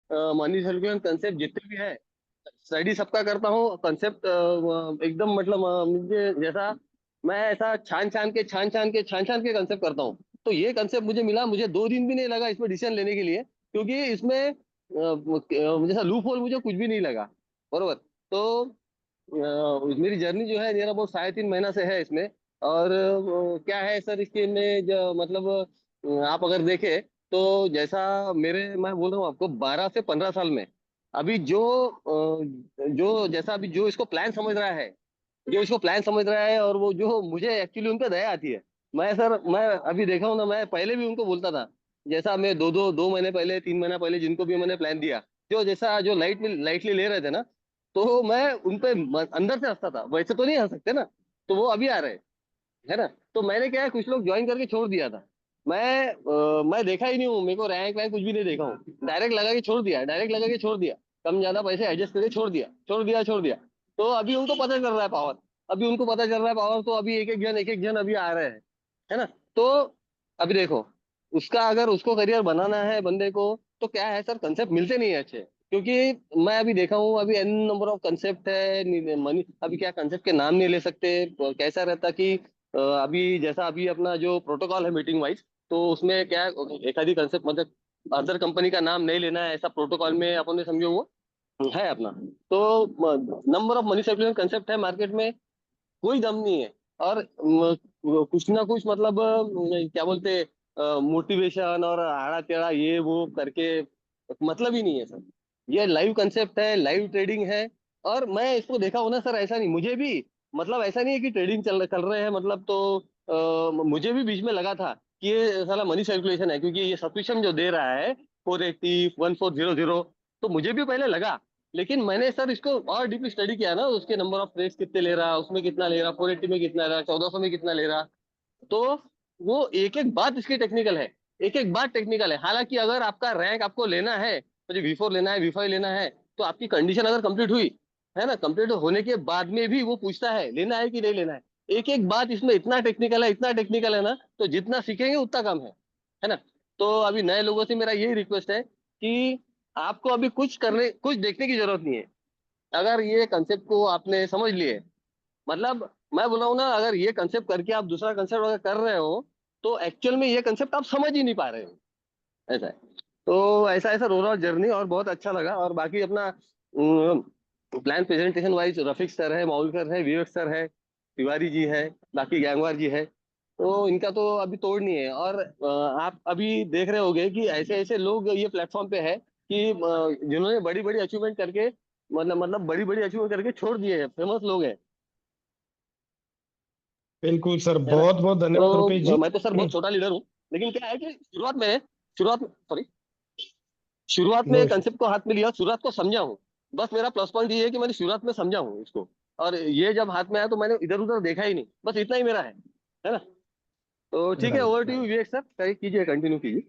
Money circulation concept जितने भी है, स्टडी सबका करता हूँ। कंसेप्ट एकदम मतलब मुझे जैसा, मैं ऐसा छान छान के कंसेप्ट करता हूँ। तो ये कंसेप्ट मुझे मिला, मुझे 2 दिन भी नहीं लगा इसमें डिसीजन लेने के लिए, क्योंकि इसमें जैसा लूप होल मुझे कुछ भी नहीं लगा। बरोबर। तो मेरी जर्नी जो है मेरा वो 3.5 महीना से है इसमें। और क्या है सर इसके में जो मतलब आप अगर देखें तो जैसा मेरे, मैं बोल रहा हूँ आपको 12 से 15 साल में, अभी जो जैसा अभी जो इसको प्लान समझ रहा है, जो इसको प्लान समझ रहा है, और वो जो मुझे एक्चुअली उन पे दया आती है। मैं अभी देखा हूँ ना, मैं पहले भी उनको बोलता था, जैसा मैं 2 महीने पहले 3 महीना पहले जिनको भी मैंने प्लान दिया, जो जैसा जो लाइटली ले रहे थे ना, तो मैं उन पे अंदर से हंसता था। वैसे तो नहीं हंस सकते ना, तो वो अभी आ रहे हैं, है ना। तो मैंने क्या है, कुछ लोग ज्वाइन करके छोड़ दिया था। मैं देखा ही नहीं हूँ, मेरे को रैंक वैंक कुछ भी नहीं देखा हूँ, डायरेक्ट लगा के छोड़ दिया, डायरेक्ट लगा के छोड़ दिया, कम ज्यादा पैसे एडजस्ट करके छोड़ दिया, छोड़ दिया, छोड़ दिया। तो अभी उनको पता चल रहा है पावर, अभी उनको पता चल रहा है पावर, तो अभी एक एक जन अभी आ रहे हैं, है ना। तो अभी देखो, उसका अगर उसको करियर बनाना है बंदे को, तो क्या है सर, कंसेप्ट मिलते नहीं है अच्छे। क्योंकि मैं अभी देखा हूँ, अभी एन नंबर ऑफ कंसेप्ट है, मनी अभी क्या कंसेप्ट के नाम नहीं ले सकते। कैसा रहता कि अभी जैसा अभी अपना जो प्रोटोकॉल है मीटिंग वाइज, तो उसमें क्या है, एक आधी कंसेप्ट मतलब अदर कंपनी का नाम नहीं लेना है, ऐसा प्रोटोकॉल में अपन ने समझो वो है अपना। तो number of money circulation concept है मार्केट में, कोई दम नहीं है। और कुछ ना कुछ मतलब क्या बोलते, मोटिवेशन और आड़ा टेढ़ा ये वो करके मतलब ही नहीं है सर। ये लाइव कंसेप्ट है, लाइव ट्रेडिंग है। और मैं इसको देखा हूं ना सर, ऐसा नहीं मुझे भी, मतलब ऐसा नहीं है कि ट्रेडिंग चल रहे हैं मतलब, तो मुझे भी बीच में लगा था कि ये साला मनी सर्कुलेशन है, क्योंकि ये सब्सक्रिप्शन जो दे रहा है 480 1400, तो मुझे भी पहले लगा। लेकिन मैंने सर इसको और डीपली स्टडी किया ना, उसके नंबर ऑफ ट्रेड्स कितने ले रहा, उसमें कितना ले रहा, 480 में कितना ले रहा, 1400 में कितना ले रहा। तो वो एक एक बात इसकी टेक्निकल है, एक एक बात टेक्निकल है। हालांकि अगर आपका रैंक आपको लेना है, मुझे V4 लेना है, V5 लेना है, तो आपकी कंडीशन अगर कंप्लीट हुई, है ना, कंप्लीट होने के बाद में भी वो पूछता है लेना है कि नहीं लेना है। एक एक बात इसमें इतना टेक्निकल है, इतना टेक्निकल है ना, तो जितना सीखेंगे उतना कम है ना। तो अभी नए लोगों से मेरा यही रिक्वेस्ट है कि आपको अभी कुछ देखने की जरूरत नहीं है। अगर ये कंसेप्ट को आपने समझ लिए, मतलब मैं बोल रहा हूँ ना, अगर ये कंसेप्ट करके आप दूसरा कंसेप्ट अगर कर रहे हो, तो एक्चुअल में ये कंसेप्ट आप समझ ही नहीं पा रहे हो, ऐसा है। तो ऐसा ऐसा रो रहा जर्नी, और बहुत अच्छा लगा। और बाकी अपना plan presentation wise Rafiq sir है, मौल सर है, विवेक सर है, तिवारी जी है, बाकी गैंगवार जी है। तो इनका तो अभी तोड़ नहीं है। और आप अभी देख रहे होंगे कि ऐसे ऐसे लोग ये प्लेटफॉर्म पे है कि जिन्होंने बड़ी बड़ी अचीवमेंट करके, मतलब बड़ी बड़ी अचीवमेंट करके छोड़ दिए हैं, फेमस लोग हैं, बिल्कुल सर, है ना। बहुत बहुत धन्यवाद रुपेश तो जी। मैं तो सर बहुत छोटा लीडर हूँ, लेकिन क्या है कि शुरुआत में सॉरी शुरुआत नो में इशू। कंसेप्ट को हाथ में लिया, शुरुआत को समझा हूँ। बस मेरा प्लस पॉइंट ये है कि मैंने शुरुआत में समझा हूँ इसको, और ये जब हाथ में आया तो मैंने इधर उधर देखा ही नहीं, बस इतना ही मेरा है ना। तो ठीक है, right. Over to you Vivek sir, कीजिए, कंटिन्यू कीजिए।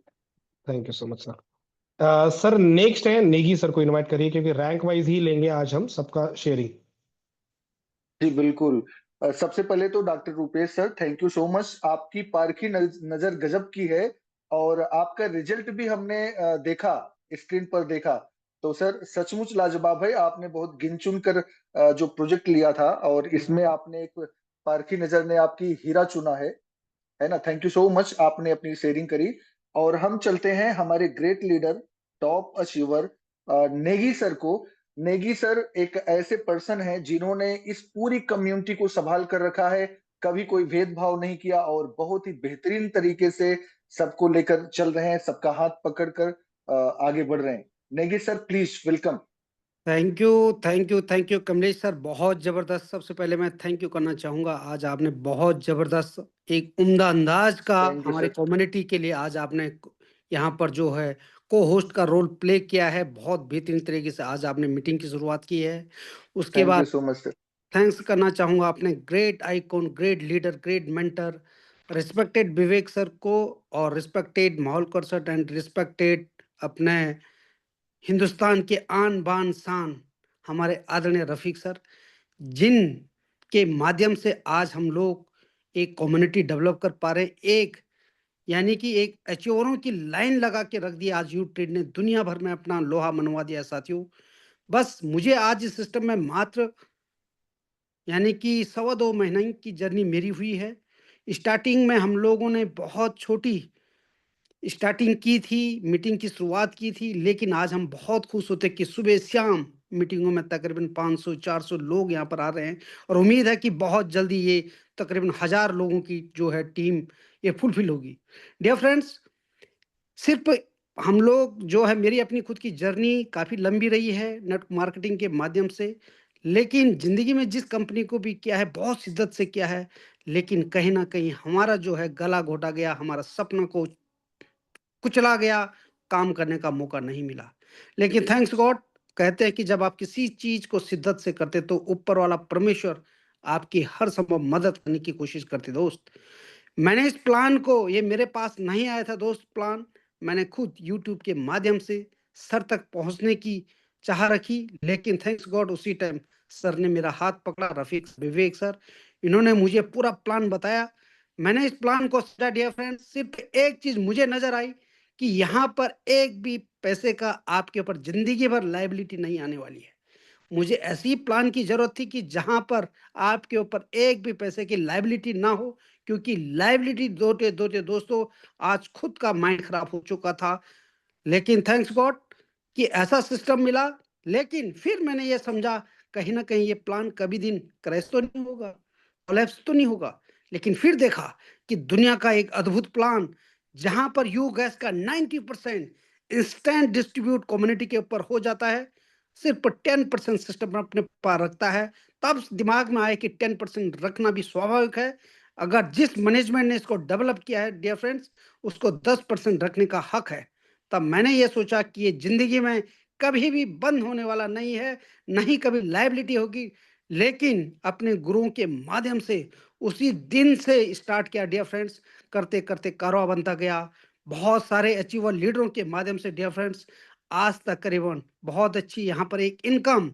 Thank you so much sir. Sir next है नेगी सर को इनवाइट करिए, क्योंकि रैंक वाइज ही लेंगे आज हम सबका शेयरिंग। जी बिल्कुल। सबसे पहले तो doctor Rupesh sir, thank you so much. आपकी पारखी नजर गजब की है, और आपका रिजल्ट भी हमने देखा, स्क्रीन पर देखा। तो सर सचमुच लाजवाब है। आपने बहुत गिन चुन कर जो प्रोजेक्ट लिया था, और इसमें आपने एक पारखी नजर ने आपकी हीरा चुना है ना। थैंक यू सो मच, आपने अपनी शेयरिंग करी। और हम चलते हैं हमारे great leader, top achiever Negi sir को। नेगी सर एक ऐसे पर्सन है जिन्होंने इस पूरी कम्युनिटी को संभाल कर रखा है, कभी कोई भेदभाव नहीं किया, और बहुत ही बेहतरीन तरीके से सबको लेकर चल रहे हैं, सबका हाथ पकड़कर आगे बढ़ रहे हैं। Negi sir please welcome. Thank you, thank you, thank you Kamlesh sir, बहुत ज़बरदस्त। सबसे पहले मैं थैंक यू करना चाहूँगा, आज आपने बहुत ज़बरदस्त एक उम्दा अंदाज का थैंक यू हमारे सर। कम्युनिटी के लिए आज आपने यहाँ पर जो है को होस्ट का रोल प्ले किया है। बहुत बेहतरीन तरीके से आज आपने मीटिंग की शुरुआत की है। उसके थैंक यू बाद सो मच सर। थैंक्स करना चाहूँगा अपने great icon, great leader, great mentor, respected Vivek sir को, और रिस्पेक्टेड माहौल सर, एंड रिस्पेक्टेड अपने हिंदुस्तान के आन बान शान हमारे आदरणीय रफीक सर, जिन के माध्यम से आज हम लोग एक कम्युनिटी डेवलप कर पा रहे हैं, एक यानी कि एक अचीवरों की लाइन लगा के रख दी आज यूट्यूब ट्रेड ने, दुनिया भर में अपना लोहा मनवा दिया साथियों। बस मुझे आज इस सिस्टम में मात्र यानी कि 2.25 महीने की जर्नी मेरी हुई है। स्टार्टिंग में हम लोगों ने बहुत छोटी स्टार्टिंग की थी, मीटिंग की शुरुआत की थी, लेकिन आज हम बहुत खुश होते हैं कि सुबह-शाम मीटिंगों में तकरीबन 500-400 लोग यहाँ पर आ रहे हैं और उम्मीद है कि बहुत जल्दी ये तकरीबन 1000 लोगों की जो है टीम ये फुलफिल होगी। डियर फ्रेंड्स, सिर्फ़ हम लोग जो है मेरी अपनी खुद की जर्नी काफ़ी लंबी रही है नेटवर्क मार्केटिंग के माध्यम से, लेकिन ज़िंदगी में जिस कंपनी को भी किया है बहुत शिद्दत से किया है, लेकिन कहीं न कहीं हमारा जो है गला घोटा गया, हमारा सपना को कुचला गया, काम करने का मौका नहीं मिला। लेकिन थैंक्स गॉड कहते हैं कि जब आप किसी चीज़ को शिद्दत से करते तो ऊपर वाला परमेश्वर आपकी हर संभव मदद करने की कोशिश करते दोस्त। मैंने इस प्लान को ये मेरे पास नहीं आया था दोस्त प्लान, मैंने खुद यूट्यूब के माध्यम से सर तक पहुँचने की चाह रखी, लेकिन थैंक्स गॉड उसी टाइम सर ने मेरा हाथ पकड़ा, रफ़ीक विवेक सर, इन्होंने मुझे पूरा प्लान बताया। मैंने इस प्लान को समझा डियर फ्रेंड्स, सिर्फ़ एक चीज़ मुझे नज़र आई कि यहाँ पर एक भी पैसे का आपके ऊपर ज़िंदगी भर लायबिलिटी नहीं आने वाली है। मुझे ऐसी प्लान की ज़रूरत थी कि जहाँ पर आपके ऊपर एक भी पैसे की लायबिलिटी ना हो, क्योंकि लायबिलिटी दोते-दोते दोस्तों आज खुद का माइंड खराब हो चुका था। लेकिन थैंक्स गॉड कि ऐसा सिस्टम मिला, लेकिन फिर मैंने ये समझा कहीं न कहीं ये प्लान कभी दिन क्रैश तो नहीं होगा, कोलैप्स तो नहीं होगा। लेकिन फिर देखा कि दुनिया का एक अद्भुत प्लान जहाँ पर यू गैस का 90% इंस्टेंट डिस्ट्रीब्यूट कम्युनिटी के ऊपर हो जाता है, सिर्फ़ 10% सिस्टम अपने पास रखता है। तब दिमाग में आया कि 10% रखना भी स्वाभाविक है। अगर जिस मैनेजमेंट ने इसको डेवलप किया है डियर फ्रेंड्स, उसको 10% रखने का हक है। तब मैंने ये सोचा कि ये ज़िंदगी में कभी भी बंद होने वाला नहीं है, ना ही कभी लायबिलिटी होगी। लेकिन अपने गुरुओं के माध्यम से उसी दिन से स्टार्ट किया डियर फ्रेंड्स, करते-करते कारवां बनता गया। बहुत सारे अचीवर लीडरों के माध्यम से डियर फ्रेंड्स, आज तकरीबन बहुत अच्छी यहाँ पर एक इनकम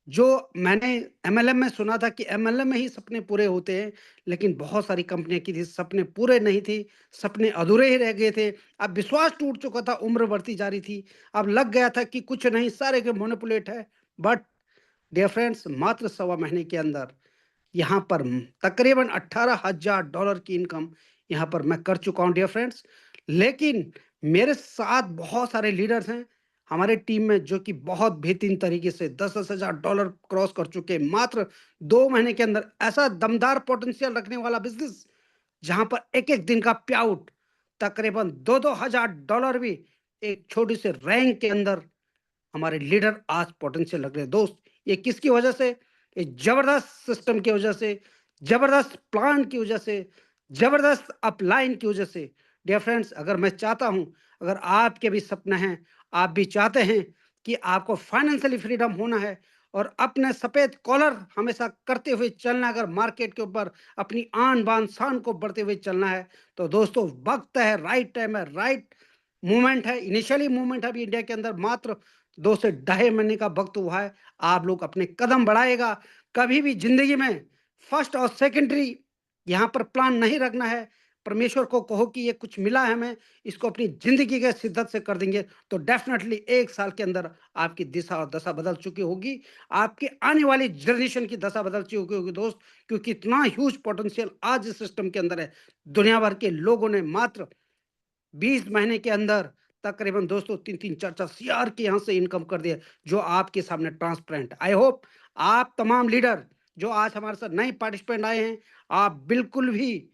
जो मैंने एमएलएम में सुना था कि एमएलएम में ही सपने पूरे होते हैं, लेकिन बहुत सारी कंपनियाँ की थी, सपने पूरे नहीं थे, सपने अधूरे ही रह गए थे। अब विश्वास टूट चुका था, उम्र बढ़ती जा रही थी। अब लग गया था कि कुछ नहीं, सारे के मैनिपुलेट है। बट डियर फ्रेंड्स, मात्र सवा महीने के अंदर यहाँ पर तकरीबन $18,000 की इनकम यहाँ पर मैं कर चुका हूँ डियर फ्रेंड्स। लेकिन मेरे साथ बहुत सारे लीडर्स हैं हमारे टीम में जो कि बहुत बेहतरीन तरीके से $10,000 क्रॉस कर चुके हैं मात्र 2 महीने के अंदर। ऐसा दमदार पोटेंशियल रखने वाला बिज़नेस जहाँ पर एक-एक दिन का पे आउट तकरीबन 2-2 हज़ार डॉलर भी एक छोटी से रैंक के अंदर हमारे लीडर आज पोटेंशियल लग रहे हैं दोस्त। ये किसकी वजह से? ये जबरदस्त सिस्टम की वजह से, जबरदस्त प्लान की वजह से, जबरदस्त अपलाइन की वजह से। डियर फ्रेंड्स, अगर मैं चाहता हूं, अगर आपके भी सपने हैं, आप भी चाहते हैं कि आपको फाइनेंशियली फ्रीडम होना है और अपने सफेद कॉलर हमेशा करते हुए चलना है, अगर मार्केट के ऊपर अपनी आन बान शान को बढ़ते हुए चलना है, तो दोस्तों वक्त है, राइट टाइम है, राइट मूवमेंट है। इनिशियली मूवमेंट है अभी इंडिया के अंदर मात्र 2 से ढाई महीने का वक्त हुआ है। आप लोग अपने कदम बढ़ाएगा। कभी भी ज़िंदगी में फर्स्ट और सेकेंडरी यहाँ पर प्लान नहीं रखना है। परमेश्वर को कहो कि ये कुछ मिला है हमें, इसको अपनी ज़िंदगी के शिद्दत से कर देंगे, तो डेफ़िनेटली 1 साल के अंदर आपकी दिशा और दशा बदल चुकी होगी। आपकी आने वाली जनरेशन की दशा बदल चुकी होगी दोस्त, क्योंकि इतना ह्यूज पोटेंशियल आज इस सिस्टम के अंदर है। दुनिया भर के लोगों ने मात्र 20 महीने के अंदर तकरीबन दोस्तों 3-3 4-4 सीआर के यहाँ से इनकम कर दिया, जो आपके सामने ट्रांसपेरेंट। आई होप आप तमाम लीडर जो आज हमारे साथ नए पार्टिसिपेंट आए हैं, आप बिल्कुल भी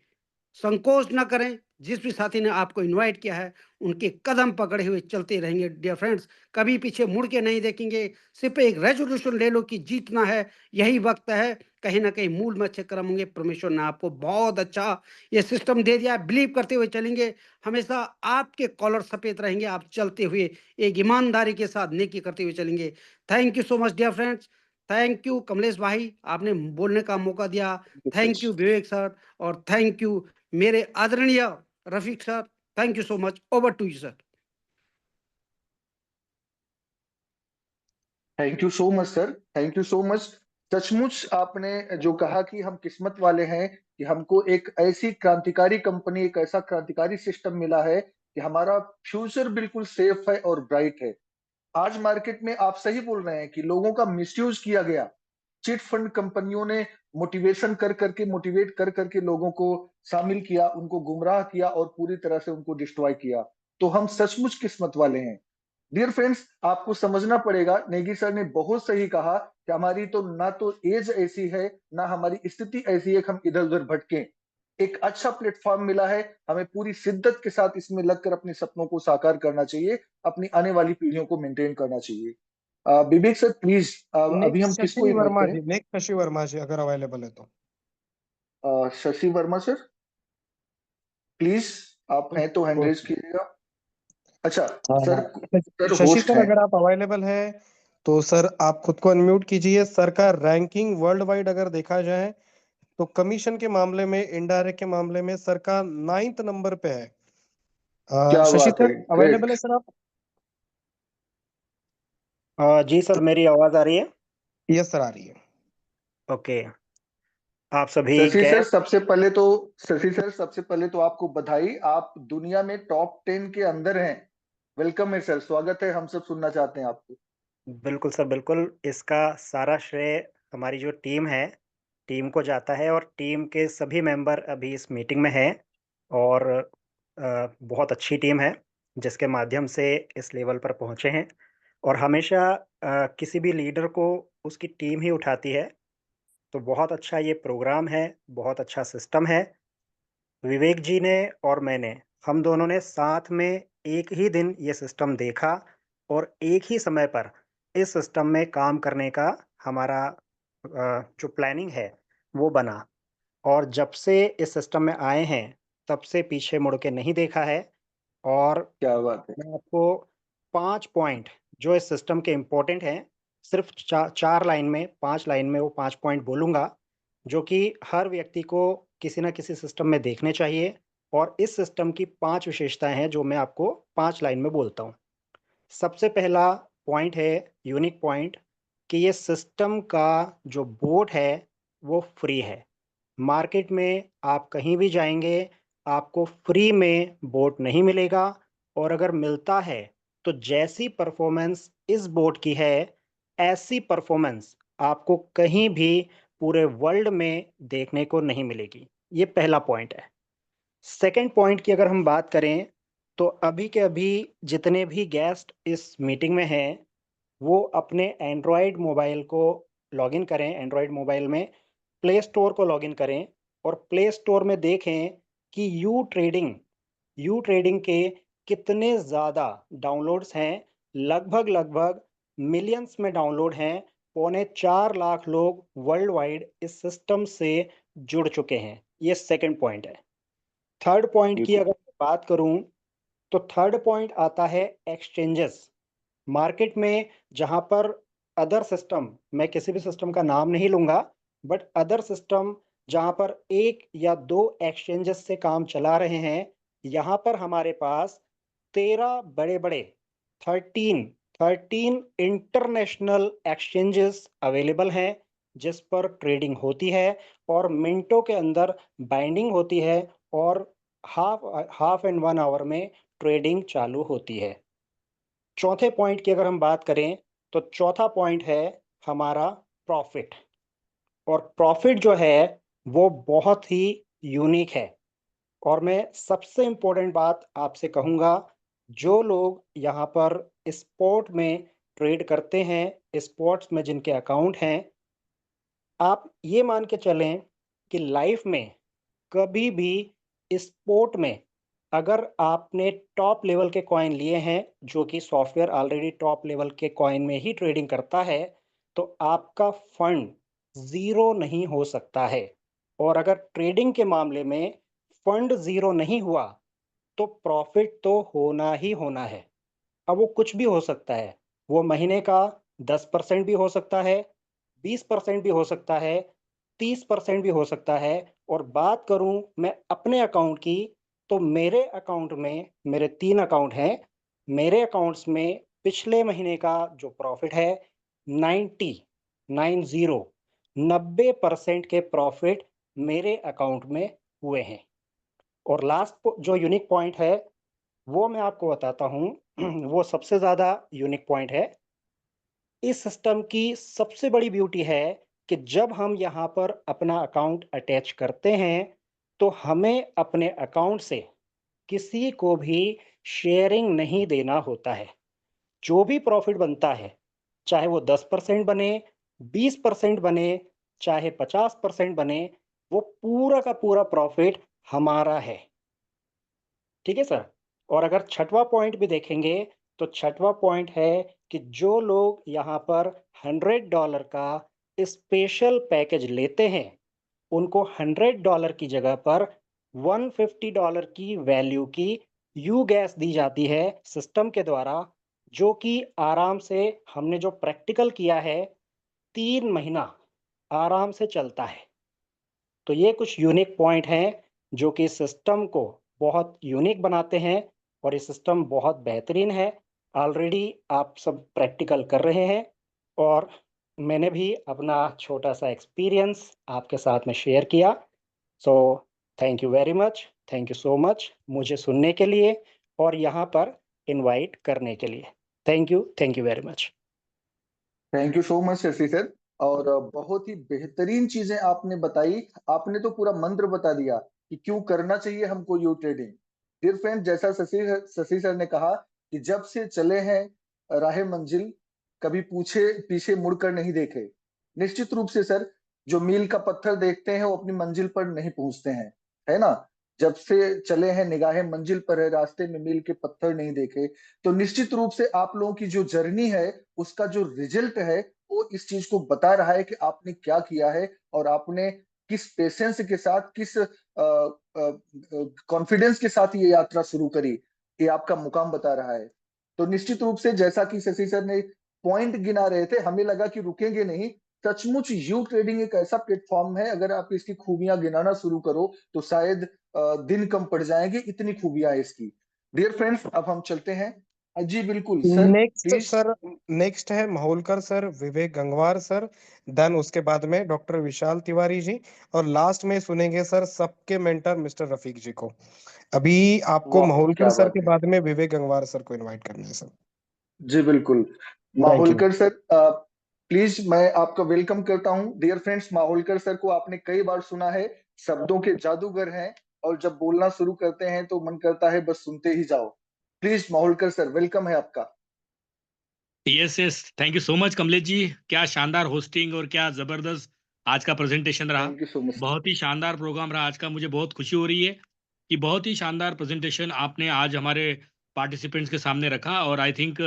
संकोच ना करें। जिस भी साथी ने आपको इनवाइट किया है, उनके कदम पकड़े हुए चलते रहेंगे डियर फ्रेंड्स। कभी पीछे मुड़ के नहीं देखेंगे। सिर्फ एक रेज़ोल्यूशन ले लो कि जीतना है, यही वक्त है। कहीं न कहीं मूल में अच्छे कर्म होंगे। परमेश्वर ने आपको बहुत अच्छा ये सिस्टम दे दिया है, बिलीव करते हुए चलेंगे। हमेशा आपके कॉलर सफ़ेद रहेंगे, आप चलते हुए एक ईमानदारी के साथ नेकी करते हुए चलेंगे। Thank you so much dear friends. Thank you Kamlesh भाई, आपने बोलने का मौका दिया। थैंक यू विवेक सर और थैंक यू मेरे आदरणीय Rafiq sir. Thank you so much. Over to you sir. Thank you so much sir, thank you so much. सचमुच आपने जो कहा कि हम किस्मत वाले हैं कि हमको एक ऐसी क्रांतिकारी कंपनी, एक ऐसा क्रांतिकारी सिस्टम मिला है कि हमारा फ्यूचर बिल्कुल सेफ है और ब्राइट है। आज मार्केट में आप सही बोल रहे हैं कि लोगों का मिसयूज किया गया। चिट फंड कंपनियों ने मोटिवेशन कर करके, मोटिवेट कर करके लोगों को शामिल किया, उनको गुमराह किया और पूरी तरह से उनको डिस्ट्रॉय किया। तो हम सचमुच किस्मत वाले हैं। डियर फ्रेंड्स, आपको समझना पड़ेगा, नेगी सर ने बहुत सही कहा कि हमारी तो ना तो एज ऐसी है, ना हमारी स्थिति ऐसी है कि हम इधर उधर भटकें। एक अच्छा प्लेटफॉर्म मिला है, हमें पूरी शिद्दत के साथ इसमें लगकर अपने सपनों को साकार करना चाहिए, अपनी आने वाली पीढ़ियों को मेंटेन करना चाहिए। विवेक सर प्लीज, अभी हम नेक्स्ट किसको शशि इनवाइट वर्मा करें? जी, नेक्स्ट शशि वर्मा जी अगर अवेलेबल है तो। शशि वर्मा सर, प्लीज, आप हैं तो हैंड रेज कीजिएगा। अच्छा sir, sir Shashi host sir हैं। अगर आप अवेलेबल है तो सर आप खुद को अनम्यूट कीजिए। सर का रैंकिंग वर्ल्ड वाइड अगर देखा जाए तो कमीशन के मामले में, इनडायरेक्ट के मामले में सर का 9th नंबर पे है। क्या शशि बात है, सर ग्रेट। अवेलेबल है सर आप? जी सर, मेरी आवाज आ रही है? यस सर, आ रही है। ओके। आप सभी शशि सर गेस्ट, सबसे पहले तो, शशि सर सबसे पहले तो आपको बधाई, आप दुनिया में टॉप 10 के अंदर हैं। वेलकम है सर, स्वागत है, हम सब सुनना चाहते हैं आपको। बिल्कुल सर, बिल्कुल। इसका सारा श्रेय हमारी जो टीम है, टीम को जाता है और टीम के सभी मेंबर अभी इस मीटिंग में हैं और बहुत अच्छी टीम है, जिसके माध्यम से इस लेवल पर पहुँचे हैं और हमेशा किसी भी लीडर को उसकी टीम ही उठाती है। तो बहुत अच्छा ये प्रोग्राम है, बहुत अच्छा सिस्टम है। विवेक जी ने और मैंने, हम दोनों ने साथ में एक ही दिन ये सिस्टम देखा और एक ही समय पर इस सिस्टम में काम करने का हमारा जो प्लानिंग है वो बना और जब से इस सिस्टम में आए हैं तब से पीछे मुड़ के नहीं देखा है। और क्या बात है। मैं आपको 5 पॉइंट जो इस सिस्टम के इम्पोर्टेंट हैं, सिर्फ 4 लाइन में, 5 लाइन में वो 5 पॉइंट बोलूँगा, जो कि हर व्यक्ति को किसी न किसी सिस्टम में देखने चाहिए और इस सिस्टम की 5 विशेषताएँ हैं, जो मैं आपको 5 लाइन में बोलता हूँ। सबसे पहला पॉइंट है, यूनिक पॉइंट, कि ये सिस्टम का जो बोट है, वो फ्री है। मार्केट में आप कहीं भी जाएँगे, आपको फ्री में बोट नहीं मिलेगा और अगर मिलता है, तो जैसी परफ़ॉर्मेंस इस बोट की है, ऐसी परफ़ॉर्मेंस आपको कहीं भी पूरे वर्ल्ड में देखने को नहीं मिलेगी। ये पहला पॉइंट है। सेकंड पॉइंट की अगर हम बात करें, तो अभी के अभी जितने भी गेस्ट इस मीटिंग में हैं, वो अपने एंड्रॉयड मोबाइल को लॉगिन करें, एंड्रॉयड मोबाइल में प्ले स्टोर को लॉगिन करें और प्ले स्टोर में देखें कि यू ट्रेडिंग के कितने ज़्यादा डाउनलोड्स हैं। लगभग मिलियंस में डाउनलोड हैं। पौने 4 लाख लोग वर्ल्ड वाइड इस सिस्टम से जुड़ चुके हैं। ये सेकंड पॉइंट है। थर्ड पॉइंट की बिल्कुल। अगर मैं बात करूं, तो थर्ड पॉइंट आता है एक्सचेंजेस। मार्केट में जहां पर अदर सिस्टम, मैं किसी भी सिस्टम का नाम नहीं लूंगा, बट अदर सिस्टम जहां पर 1 या 2 एक्सचेंजेस से काम चला रहे हैं, यहां पर हमारे पास 13 बड़े-बड़े 13 13 इंटरनेशनल एक्सचेंजेस अवेलेबल हैं, जिस पर ट्रेडिंग होती है और मिनटों के अंदर बाइंडिंग होती है और हाफ एंड 1 आवर में ट्रेडिंग चालू होती है। चौथे पॉइंट की अगर हम बात करें, तो चौथा पॉइंट है हमारा प्रॉफ़िट और प्रॉफ़िट जो है, वो बहुत ही यूनिक है और मैं सबसे इम्पोर्टेंट बात आपसे कहूँगा, जो लोग यहाँ पर स्पॉट में ट्रेड करते हैं, स्पॉट्स में जिनके अकाउंट हैं, आप ये मान के चलें कि लाइफ़ में कभी भी स्पोर्ट में अगर आपने टॉप लेवल के कॉइन लिए हैं, जो कि सॉफ्टवेयर ऑलरेडी टॉप लेवल के कॉइन में ही ट्रेडिंग करता है, तो आपका फंड ज़ीरो नहीं हो सकता है और अगर ट्रेडिंग के मामले में फंड ज़ीरो नहीं हुआ, तो प्रॉफ़िट तो होना ही होना है। अब वो कुछ भी हो सकता है, वो महीने का 10% भी हो सकता है, 20% भी हो सकता है, 30% भी हो सकता है और बात करूँ मैं अपने अकाउंट की, तो मेरे अकाउंट में मेरे 3 अकाउंट हैं। मेरे अकाउंट्स में पिछले महीने का जो प्रॉफ़िट है 90 90 90% के प्रॉफ़िट मेरे अकाउंट में हुए हैं। और लास्ट जो यूनिक पॉइंट है वो मैं आपको बताता हूँ वो सबसे ज़्यादा यूनिक पॉइंट है। इस सिस्टम की सबसे बड़ी ब्यूटी है कि जब हम यहाँ पर अपना अकाउंट अटैच करते हैं तो हमें अपने अकाउंट से किसी को भी शेयरिंग नहीं देना होता है। जो भी प्रॉफिट बनता है, चाहे वो 10% बने, 20% बने, चाहे 50% बने, वो पूरा का पूरा प्रॉफिट हमारा है। ठीक है सर? और अगर छठवां पॉइंट भी देखेंगे, तो छठवां पॉइंट है कि जो लोग यहाँ पर $100 का स्पेशल पैकेज लेते हैं, उनको $100 की जगह पर $150 की वैल्यू की यू गैस दी जाती है सिस्टम के द्वारा, जो कि आराम से हमने जो प्रैक्टिकल किया है 3 महीना आराम से चलता है। तो ये कुछ यूनिक पॉइंट हैं जो कि सिस्टम को बहुत यूनिक बनाते हैं और ये सिस्टम बहुत बेहतरीन है। ऑलरेडी आप सब प्रैक्टिकल कर रहे हैं और मैंने भी अपना छोटा-सा एक्सपीरियंस आपके साथ में शेयर किया। So thank you very much, thank you so much मुझे सुनने के लिए और यहाँ पर इनवाइट करने के लिए। Thank you very much. Thank you so much Shashi sir. और बहुत ही बेहतरीन चीजें आपने बताई। आपने तो पूरा मंत्र बता दिया कि क्यों करना चाहिए हमको यू ट्रेडिंग। डियर फ्रेंड, जैसा शशि सर ने कहा कि जब से चले हैं राहे मंजिल, कभी पूछे पीछे मुड़कर नहीं देखे। निश्चित रूप से सर, जो मील का पत्थर देखते हैं वो अपनी मंजिल पर नहीं पहुंचते हैं, है ना। जब से चले हैं निगाहें मंजिल पर है, रास्ते में मील के पत्थर नहीं देखे। तो निश्चित रूप से आप लोगों की जो जर्नी है उसका जो रिजल्ट है वो इस चीज को बता रहा है कि आपने क्या किया है और आपने किस पेशेंस के साथ, किस कॉन्फिडेंस के साथ ये यात्रा शुरू करी, ये आपका मुकाम बता रहा है। तो निश्चित रूप से जैसा कि शशि सर ने पॉइंट गिना रहे थे, हमें लगा कि रुकेंगे नहीं। सचमुच यू ट्रेडिंग एक ऐसा प्लेटफॉर्म है, अगर आप इसकी खूबियां गिनाना शुरू करो तो शायद दिन कम पड़ जाएंगे, इतनी खूबियां है इसकी। डियर फ्रेंड्स, अब हम चलते हैं। जी बिल्कुल sir, next please. Sir, next है माहौलकर सर, विवेक गंगवार सर, देन उसके बाद में डॉक्टर विशाल तिवारी जी, और लास्ट में सुनेंगे सर सबके मेंटर मिस्टर रफीक जी को। अभी आपको वाह, माहौलकर क्या सर बात के है। बाद में विवेक गंगवार सर को इनवाइट करना है सर। जी बिल्कुल। Thank you. Mahaulkar sir, please मैं आपका वेलकम करता हूं। डियर फ्रेंड्स, माहौलकर सर को आपने कई बार सुना है, शब्दों के जादूगर हैं और जब बोलना शुरू करते हैं तो मन करता है बस सुनते ही जाओ। प्लीज माहौलकर सर, वेलकम है आपका। Yes yes, thank you so much Kamlesh ji. क्या शानदार होस्टिंग और क्या जबरदस्त आज का प्रेजेंटेशन रहा। Thank you so much. बहुत ही शानदार प्रोग्राम रहा आज का। मुझे बहुत खुशी हो रही है कि बहुत ही शानदार प्रेजेंटेशन आपने आज हमारे पार्टिसिपेंट्स के सामने रखा और आई थिंक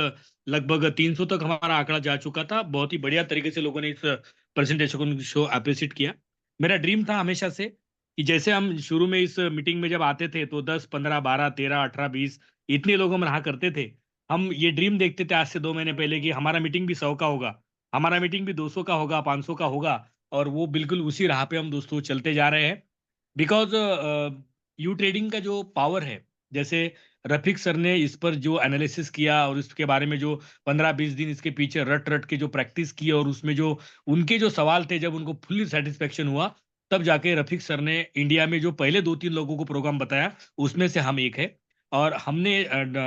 लगभग 300 तक हमारा आंकड़ा जा चुका था। बहुत ही बढ़िया तरीके से लोगों ने इस प्रेजेंटेशन को अप्रिशिएट किया। मेरा ड्रीम था हमेशा से कि जैसे हम शुरू में इस मीटिंग में जब आते थे तो 10, 15, 12, 13, 18, 20 इतने लोग हम रहा करते थे। हम ये ड्रीम देखते थे आज से 2 महीने पहले कि हमारा मीटिंग भी 100 का होगा, हमारा मीटिंग भी 200 का होगा, 500 का होगा। और वो बिल्कुल उसी राह पे हम दोस्तों चलते जा रहे हैं। बिकॉज यू ट्रेडिंग का जो पावर है, जैसे रफीक सर ने इस पर जो एनालिसिस किया और इसके बारे में जो 15-20 दिन इसके पीछे रट रट के जो प्रैक्टिस की और उसमें जो उनके जो सवाल थे, जब उनको फुल्ली सेटिस्फेक्शन हुआ, तब जाके रफीक सर ने इंडिया में जो पहले 2-3 लोगों को प्रोग्राम बताया, उसमें से हम एक है। और हमने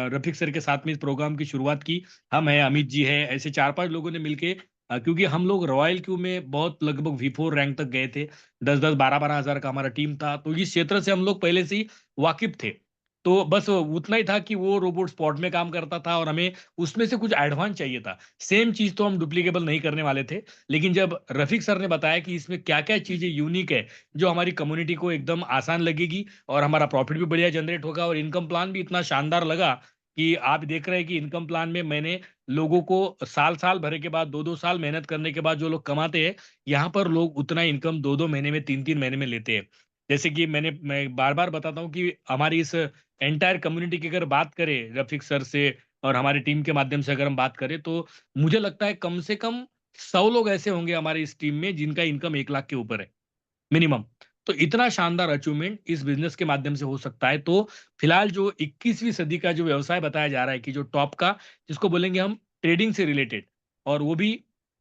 रफीक सर के साथ में इस प्रोग्राम की शुरुआत की। हम हैं, अमित जी है, ऐसे 4-5 लोगों ने मिलके, क्योंकि हम लोग रॉयल क्यू में बहुत लगभग V4 रैंक तक गए थे। 10-10, 12-12 हजार का हमारा टीम था, तो इस क्षेत्र से हम लोग पहले से ही वाकिफ थे। तो बस उतना ही था कि वो रोबोट स्पॉट में काम करता था और हमें उसमें से कुछ एडवांस चाहिए था। सेम चीज तो हम डुप्लीकेबल नहीं करने वाले थे। लेकिन जब रफीक सर ने बताया कि इसमें क्या क्या चीजें यूनिक है जो हमारी कम्युनिटी को एकदम आसान लगेगी और हमारा प्रॉफिट भी बढ़िया जनरेट होगा और इनकम प्लान भी इतना शानदार लगा कि आप देख रहे हैं कि इनकम प्लान में मैंने लोगों को साल साल भरे के बाद, 2-2 साल मेहनत करने के बाद जो लोग कमाते हैं, यहाँ पर लोग उतना इनकम 2-2 महीने में, 3-3 महीने में लेते हैं। जैसे कि मैं बार बार बताता हूँ कि हमारी इस एंटायर कम्युनिटी की अगर बात करें रफीक सर से और हमारी टीम के माध्यम से अगर हम बात करें, तो मुझे लगता है कम से कम 100 लोग ऐसे होंगे हमारी इस टीम में जिनका इनकम 1 लाख के ऊपर है मिनिमम। तो इतना शानदार अचीवमेंट इस बिजनेस के माध्यम से हो सकता है। तो फिलहाल जो 21वीं सदी का जो व्यवसाय बताया जा रहा है कि जो टॉप का, जिसको बोलेंगे हम ट्रेडिंग से रिलेटेड, और वो भी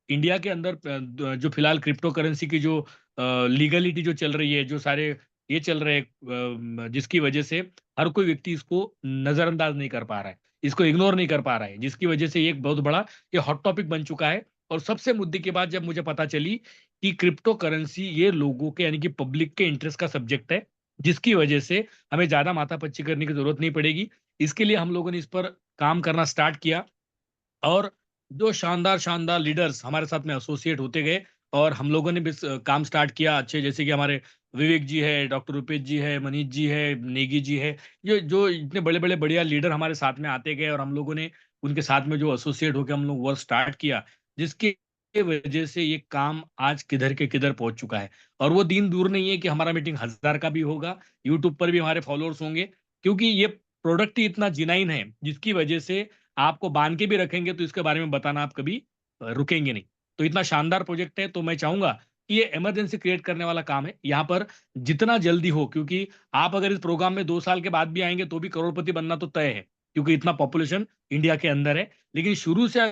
इंडिया के अंदर जो फिलहाल क्रिप्टो करेंसी की जो लीगलिटी जो चल रही है, जो सारे ये चल रहे हैं, जिसकी वजह से हर कोई व्यक्ति इसको नजरअंदाज नहीं कर पा रहा है, इसको इग्नोर नहीं कर पा रहा है, जिसकी वजह से ये एक बहुत बड़ा ये हॉट टॉपिक बन चुका है। और सबसे मुद्दे की बात जब मुझे पता चली कि क्रिप्टो करेंसी ये लोगों के यानी कि पब्लिक के इंटरेस्ट का सब्जेक्ट है, जिसकी वजह से हमें ज्यादा माथापच्ची करने की जरूरत नहीं पड़ेगी। इसके लिए हम लोगों ने इस पर काम करना स्टार्ट किया और जो शानदार शानदार लीडर्स हमारे साथ में एसोसिएट होते गए और हम लोगों ने भी काम स्टार्ट किया अच्छे, जैसे कि हमारे विवेक जी है, डॉक्टर रुपेश जी है, मनीष जी है, नेगी जी है, ये जो इतने बड़े बड़े बढ़िया लीडर हमारे साथ में आते गए और हम लोगों ने उनके साथ में जो एसोसिएट होकर हम लोग वर्क स्टार्ट किया, जिसकी वजह से ये काम आज किधर के किधर पहुंच चुका है। और वो दिन दूर नहीं है कि हमारा मीटिंग 1000 का भी होगा, यूट्यूब पर भी हमारे फॉलोअर्स होंगे, क्योंकि ये प्रोडक्ट ही इतना जिनाइन है जिसकी वजह से आपको बांध के भी रखेंगे तो इसके बारे में बताना आप कभी रुकेंगे नहीं। तो इतना शानदार प्रोजेक्ट है, तो मैं चाहूंगा कि ये इमरजेंसी क्रिएट करने वाला काम है यहाँ पर, जितना जल्दी हो, क्योंकि आप अगर इस प्रोग्राम में 2 साल के बाद भी आएंगे तो भी करोड़पति बनना तो तय है, क्योंकि इतना पॉपुलेशन इंडिया के अंदर है। लेकिन शुरू से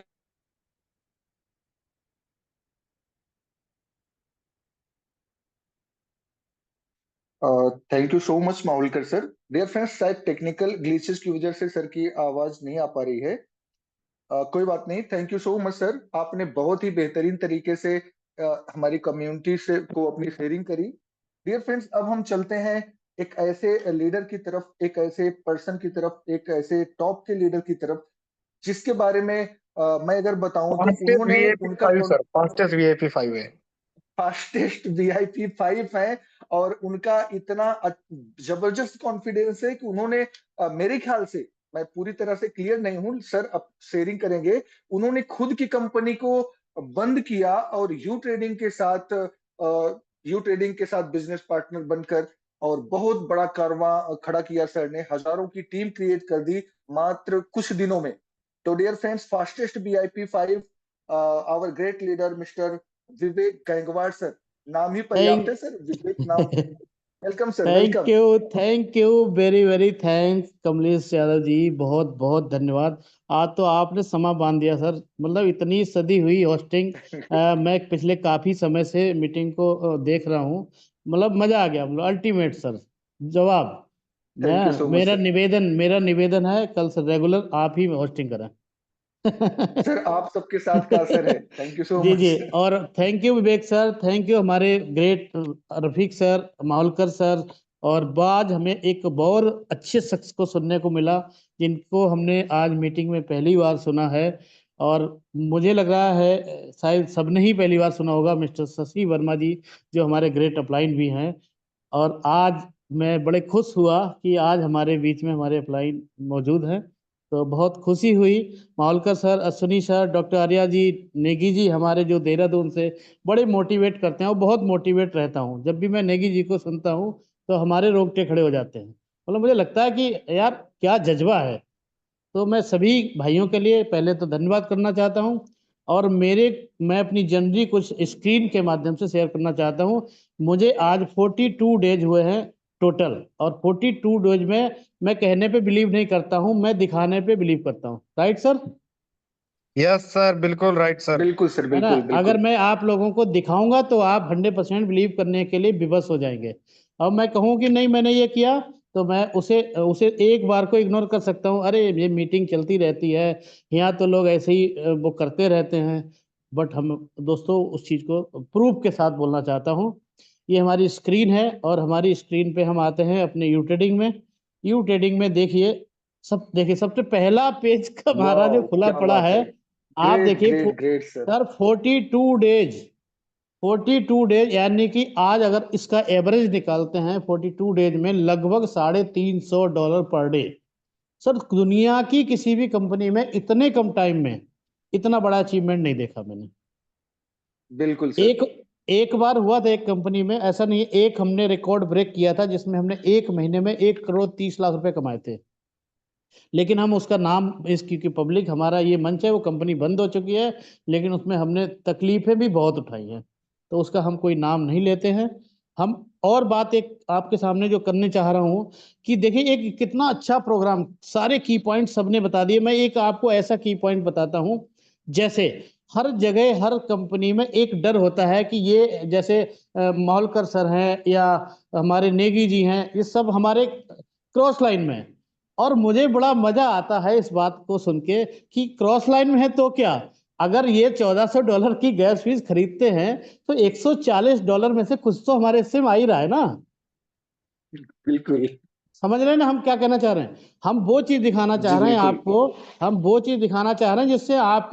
thank you so much Mavalkar sir. Dear friends, शायद टेक्निकल ग्लिचेस की वजह से सर की आवाज नहीं आ पा रही है। कोई बात नहीं, thank you so much sir, आपने बहुत ही बेहतरीन तरीके से हमारी कम्युनिटी से को अपनी शेयरिंग करी। डियर फ्रेंड्स, अब हम चलते हैं एक ऐसे लीडर की तरफ, एक ऐसे पर्सन की तरफ, एक ऐसे टॉप के लीडर की तरफ जिसके बारे में मैं अगर बताऊं तो फास्टेस्ट उन्होंने वीआईपी उनका 5 सर, फास्टेस्ट वीआईपी 5 है। फास्टेस्ट VIP 5 है और उनका इतना जबरदस्त कॉन्फिडेंस है कि उन्होंने मेरे ख्याल से, मैं पूरी तरह से क्लियर नहीं हूं सर, अब शेयरिंग करेंगे, उन्होंने खुद की कंपनी को बंद किया और यू ट्रेडिंग के साथ बिजनेस पार्टनर बनकर और बहुत बड़ा कारवां खड़ा किया सर ने, हजारों की टीम क्रिएट कर दी मात्र कुछ दिनों में। तो dear friends, fastest VIP 5 our great leader mister Vivek Gaikwad sir, नाम ही पर्याप्त है सर, विवेक नाम। Welcome sir, welcome. Thank you very very thanks Kamlesh Yadav ji, बहुत बहुत धन्यवाद। आज तो आपने समा बांध दिया सर, मतलब इतनी सदी हुई होस्टिंग। मैं पिछले काफी समय से मीटिंग को देख रहा हूँ, मतलब मजा आ गया, मतलब अल्टीमेट सर। जवाब thank you so much sir. मेरा निवेदन है, कल से रेगुलर आप ही होस्टिंग करें। सर आप सबके साथ का असर है, thank you so ji much ji, sir. और thank you Vivek sir, thank you हमारे great Rafiq sir, Mavalkar sir. और बाद हमें एक और अच्छे शख्स को सुनने को मिला जिनको हमने आज मीटिंग में पहली बार सुना है, और मुझे लग रहा है शायद सबने ही पहली बार सुना होगा, मिस्टर शशि वर्मा जी, जो हमारे ग्रेट अपलाइन भी हैं। और आज मैं बड़े खुश हुआ कि आज हमारे बीच में हमारे अपलाइन मौजूद हैं, तो बहुत खुशी हुई। Mavalkar sir, Ashwini sir, doctor Arya ji, Negi ji हमारे जो देहरादून से बड़े मोटिवेट करते हैं, और बहुत मोटिवेट रहता हूँ जब भी मैं नेगी जी को सुनता हूँ, तो हमारे रोंगटे खड़े हो जाते हैं, मतलब मुझे लगता है कि यार क्या जज्बा है। तो मैं सभी भाइयों के लिए पहले तो धन्यवाद करना चाहता हूँ, और मैं अपनी जर्नी कुछ स्क्रीन के माध्यम से शेयर करना चाहता हूँ। मुझे आज 42 डेज हुए हैं टोटल, और 42 डेज में मैं कहने पे बिलीव नहीं करता हूँ, मैं दिखाने पे बिलीव करता हूँ। Right sir? यस सर, बिल्कुल राइट सर। बिल्कुल सर, है ना? बिल्कुल अगर बिल्कुल। मैं आप लोगों को दिखाऊंगा तो आप 100% बिलीव करने के लिए विवश हो जाएंगे। अब मैं कहूँ कि नहीं मैंने ये किया, तो मैं उसे उसे एक बार को इग्नोर कर सकता हूँ, अरे ये मीटिंग चलती रहती है, यहाँ तो लोग ऐसे ही वो करते रहते हैं। बट हम दोस्तों उस चीज़ को प्रूफ के साथ बोलना चाहता हूँ। ये हमारी स्क्रीन है, और हमारी स्क्रीन पे हम आते हैं अपने यू ट्रेडिंग में। यू ट्रेडिंग में देखिए सबसे पहला पेज का हमारा जो वाह, खुला क्या पड़ा बात है, है। आप ग्रेट देखिए great great sir. Sir. 42 days यानी कि आज अगर इसका एवरेज निकालते हैं 42 डेज में लगभग $350 पर डे। सर दुनिया की किसी भी कंपनी में इतने कम टाइम में इतना बड़ा अचीवमेंट नहीं देखा मैंने। बिल्कुल सर। एक बार हुआ था एक कंपनी में, ऐसा नहीं है, एक हमने रिकॉर्ड ब्रेक किया था जिसमें हमने 1 महीने में 1 करोड़ 30 लाख रुपए कमाए थे। लेकिन हम उसका नाम क्योंकि पब्लिक हमारा ये मंच है, वो कंपनी बंद हो चुकी है, लेकिन उसमें हमने तकलीफें भी बहुत उठाई हैं, तो उसका हम कोई नाम नहीं लेते हैं। हम और बात एक आपके सामने जो करने चाह रहा हूँ कि देखिए एक कितना अच्छा प्रोग्राम, सारे की पॉइंट सबने बता दिए। मैं एक आपको ऐसा की पॉइंट बताता हूँ, जैसे हर जगह हर कंपनी में एक डर होता है कि ये जैसे मावलकर सर हैं या हमारे नेगी जी हैं, ये सब हमारे क्रॉस लाइन में हैं। और मुझे बड़ा मजा आता है इस बात को सुन के कि क्रॉस लाइन में है तो क्या, अगर ये $1400 की गैस फीस खरीदते हैं तो $140 में से कुछ तो हमारे हिस्से में आ ही रहा है ना। बिल्कुल। समझ रहे हैं ना हम क्या कहना चाह रहे हैं? हम वो चीज दिखाना चाह जी रहे हैं बिल्कुल। आपको, हम वो चीज दिखाना चाह रहे हैं जिससे आप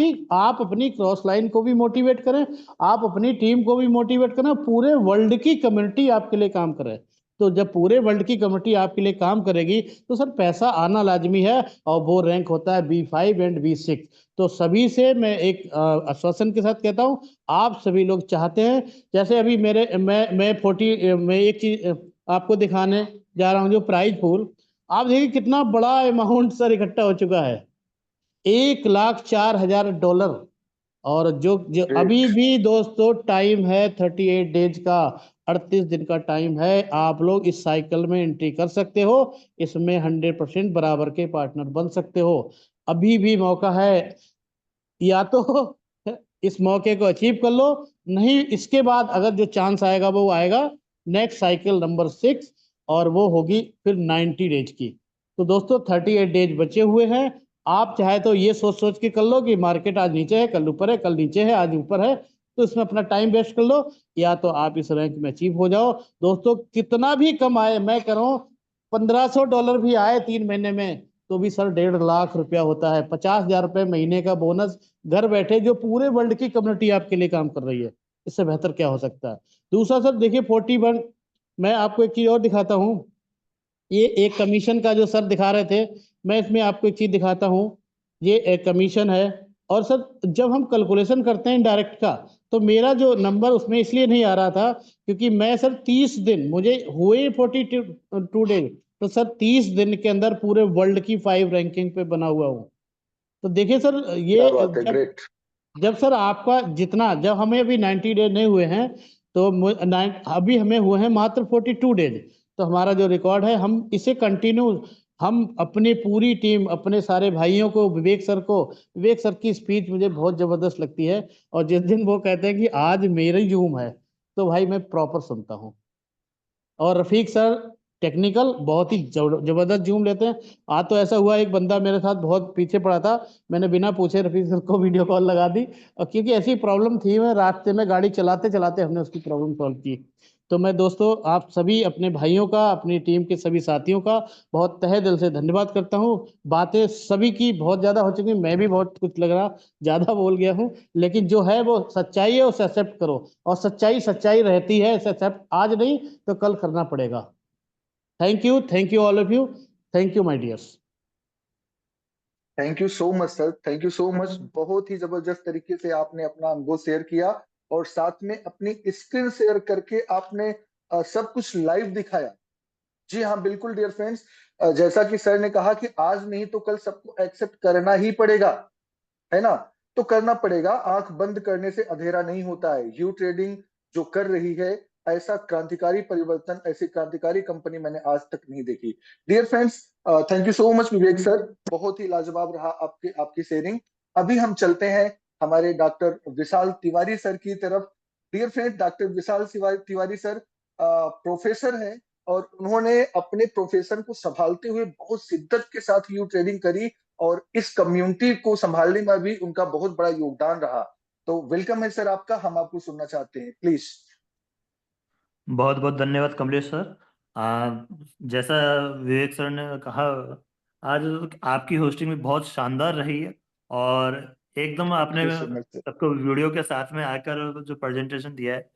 अपनी क्रॉस लाइन को भी मोटिवेट करें, आप अपनी टीम को भी मोटिवेट करें, पूरे वर्ल्ड की कम्युनिटी आपके लिए काम करे। तो जब पूरे वर्ल्ड की कम्युनिटी आपके लिए काम करेगी तो सर पैसा आना लाजमी है, और वो रैंक होता है B5 एंड B6। तो सभी से मैं एक आश्वासन के साथ कहता हूं, आप सभी लोग चाहते हैं, जैसे अभी मैं 40 मैं एक चीज आपको दिखाने जा रहा हूं, जो प्राइज पूल आप देखिए कितना बड़ा अमाउंट सर इकट्ठा हो चुका है, $1,04,000। और जो अभी ग्रेट। भी दोस्तों टाइम है 38 डेज का, 38 दिन का टाइम है, आप लोग इस साइकिल में एंट्री कर सकते हो, इसमें 100% बराबर के पार्टनर बन सकते हो। अभी भी मौका है, या तो इस मौके को अचीव कर लो, नहीं इसके बाद अगर जो चांस आएगा वो आएगा नेक्स्ट साइकिल नंबर 6, और वो होगी फिर 90 डेज की। तो दोस्तों 38 डेज बचे हुए हैं, आप चाहे तो ये सोच सोच के कर लो कि मार्केट आज नीचे है कल ऊपर है, कल नीचे है आज ऊपर है, तो इसमें अपना टाइम वेस्ट कर लो, या तो आप इस रैंक में अचीव हो जाओ। दोस्तों कितना भी कम आए, मैं कह रहा हूँ $1,500 भी आए 3 महीने में तो भी सर 1.5 लाख रुपया होता है, 50,000 रुपये महीने का बोनस घर बैठे, जो पूरे वर्ल्ड की कम्युनिटी आपके लिए काम कर रही है, इससे बेहतर क्या हो सकता है। दूसरा सर देखिए 41, मैं आपको एक चीज और दिखाता हूँ, ये एक कमीशन का जो सर दिखा रहे थे, मैं इसमें आपको एक चीज दिखाता हूँ, ये एक कमीशन है। और सर जब हम कैलकुलेशन करते हैं डायरेक्ट का, तो मेरा जो नंबर उसमें इसलिए नहीं आ रहा था क्योंकि मैं सर 30 दिन मुझे हुए 42 डेज, तो सर 30 दिन के अंदर पूरे वर्ल्ड की 5 रैंकिंग पे बना हुआ हूँ। तो देखिए सर क्या ये बात है, जब ग्रेट। जब सर आपका जितना, जब हमें अभी 90 डेज नहीं हुए हैं, तो अभी हमें हुए हैं मात्र 42 डेज, तो हमारा जो रिकॉर्ड है हम इसे कंटिन्यू, हम अपनी पूरी टीम, अपने सारे भाइयों को, विवेक सर की स्पीच मुझे बहुत जबरदस्त लगती है, और जिस दिन वो कहते हैं कि आज मेरी जूम है, तो भाई मैं प्रॉपर सुनता हूँ। और रफीक सर टेक्निकल बहुत ही जबरदस्त जूम लेते हैं। आज तो ऐसा हुआ, एक बंदा मेरे साथ बहुत पीछे पड़ा था, मैंने बिना पूछे रफीक सर को वीडियो कॉल लगा दी, और क्योंकि ऐसी प्रॉब्लम थी, मैं रास्ते में गाड़ी चलाते चलाते हमने उसकी प्रॉब्लम सॉल्व की। तो मैं दोस्तों आप सभी अपने भाइयों का, अपनी टीम के सभी साथियों का बहुत तहे दिल से धन्यवाद करता हूँ। बातें सभी की बहुत ज्यादा हो चुकी, मैं भी बहुत कुछ लग रहा ज्यादा बोल गया हूँ, लेकिन जो है वो सच्चाई है, उसे एक्सेप्ट करो, और सच्चाई सच्चाई रहती है, इसे एक्सेप्ट आज नहीं तो कल करना पड़ेगा। Thank you all of you, thank you my dears. Thank you so much sir, thank you so much. बहुत ही जबरदस्त तरीके से आपने अपना अनुभव शेयर किया, और साथ में अपनी स्क्रीन शेयर करके आपने सब कुछ लाइव दिखाया। जी हाँ बिल्कुल डियर फ्रेंड्स, जैसा कि सर ने कहा कि आज नहीं तो कल सबको एक्सेप्ट करना ही पड़ेगा, है ना। तो करना पड़ेगा, आंख बंद करने से अंधेरा नहीं होता है। यू ट्रेडिंग जो कर रही है, ऐसा क्रांतिकारी परिवर्तन, ऐसी क्रांतिकारी कंपनी मैंने आज तक नहीं देखी। Dear friends, thank you so much Vivek sir, बहुत ही लाजवाब रहा आपकी शेयरिंग। अभी हम चलते हैं हमारे डॉक्टर विशाल तिवारी सर की तरफ। डियर फ्रेंड, डॉक्टर विशाल तिवारी सर प्रोफेसर हैं, और उन्होंने अपने प्रोफेशन को संभालते हुए बहुत शिद्दत के साथ यू ट्रेडिंग करी, और इस कम्युनिटी को संभालने में भी उनका बहुत बड़ा योगदान रहा। तो वेलकम है सर आपका, हम आपको सुनना चाहते हैं, प्लीज। बहुत बहुत धन्यवाद कमलेश सर। जैसा विवेक सर ने कहा, आज आपकी होस्टिंग भी बहुत शानदार रही है, और एकदम थैंक आपने यू सो मच सर। सबको वीडियो के साथ में आकर जो प्रेजेंटेशन दिया है,